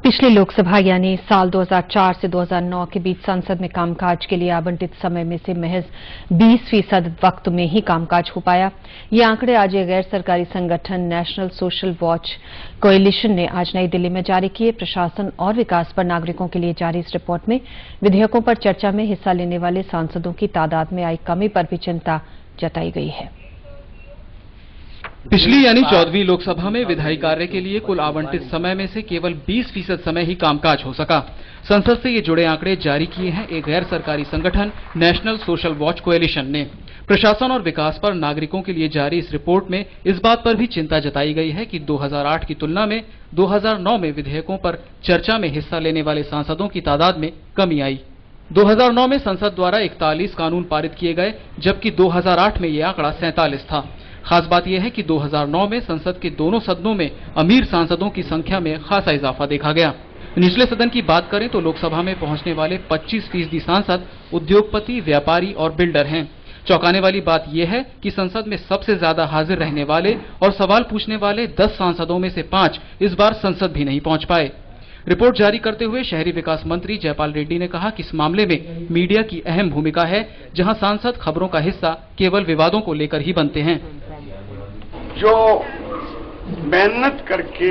पिछली लोकसभा यानी साल 2004 से 2009 के बीच संसद में कामकाज के लिए आवंटित समय में से महज 20% वक्त में ही कामकाज हो पाया। ये आंकड़े आज एक गैर सरकारी संगठन नेशनल सोशल वॉच कोएलिशन ने आज नई दिल्ली में जारी किए। प्रशासन और विकास पर नागरिकों के लिए जारी इस रिपोर्ट में विधेयकों पर चर्चा में हिस्सा लेने वाले सांसदों की तादाद में आई कमी पर भी चिंता जताई गई है। पिछली यानी 14वीं लोकसभा में विधायी कार्य के लिए कुल आवंटित समय में से केवल 20% समय ही कामकाज हो सका। संसद से ये जुड़े आंकड़े जारी किए हैं एक गैर सरकारी संगठन नेशनल सोशल वॉच कोएलिशन ने। प्रशासन और विकास पर नागरिकों के लिए जारी इस रिपोर्ट में इस बात पर भी चिंता जताई गई है कि 2008 की तुलना में 2009 में विधेयकों पर चर्चा में हिस्सा लेने वाले सांसदों की तादाद में कमी आई। 2009 में संसद द्वारा 41 कानून पारित किए गए, जबकि 2008 में यह आंकड़ा 47 था। खास बात यह है कि 2009 में संसद के दोनों सदनों में अमीर सांसदों की संख्या में खासा इजाफा देखा गया। निचले सदन की बात करें तो लोकसभा में पहुंचने वाले 25% सांसद उद्योगपति, व्यापारी और बिल्डर हैं। चौंकाने वाली बात यह है कि संसद में सबसे ज्यादा हाजिर रहने वाले और सवाल पूछने वाले 10 सांसदों में से 5 इस बार संसद भी नहीं पहुंच पाए। रिपोर्ट जारी करते हुए शहरी विकास मंत्री जयपाल रेड्डी ने कहा कि इस मामले में मीडिया की अहम भूमिका है, जहां सांसद खबरों का हिस्सा केवल विवादों को लेकर ही बनते हैं। जो मेहनत करके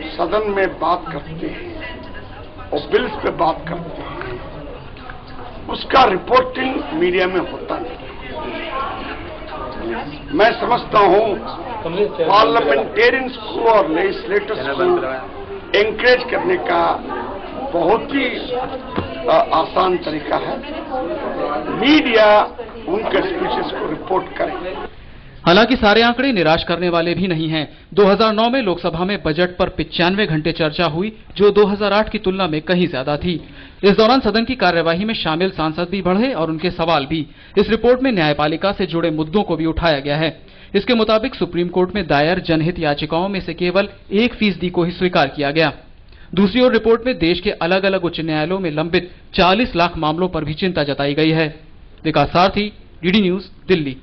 सदन में बात करते हैं और बिल्स पे बात करते हैं, उसका रिपोर्टिंग मीडिया में होता नहीं। मैं समझता हूं पार्लियामेंटेरियंस को और लेजिस्लेटर्स को एंकरेज करने का बहुत ही आसान तरीका है, मीडिया उनके स्पीचेस को रिपोर्ट करे। हालांकि सारे आंकड़े निराश करने वाले भी नहीं हैं। 2009 में लोकसभा में बजट पर 95 घंटे चर्चा हुई, जो 2008 की तुलना में कहीं ज्यादा थी। इस दौरान सदन की कार्यवाही में शामिल सांसद भी बढ़े और उनके सवाल भी। इस रिपोर्ट में न्यायपालिका से जुड़े मुद्दों को भी उठाया गया है। इसके मुताबिक सुप्रीम कोर्ट में दायर जनहित याचिकाओं में से केवल 1% को ही स्वीकार किया गया। दूसरी ओर रिपोर्ट में देश के अलग अलग उच्च न्यायालयों में लंबित 40 लाख मामलों पर भी चिंता जताई गई है। विकास सारथी, डीडी न्यूज, दिल्ली।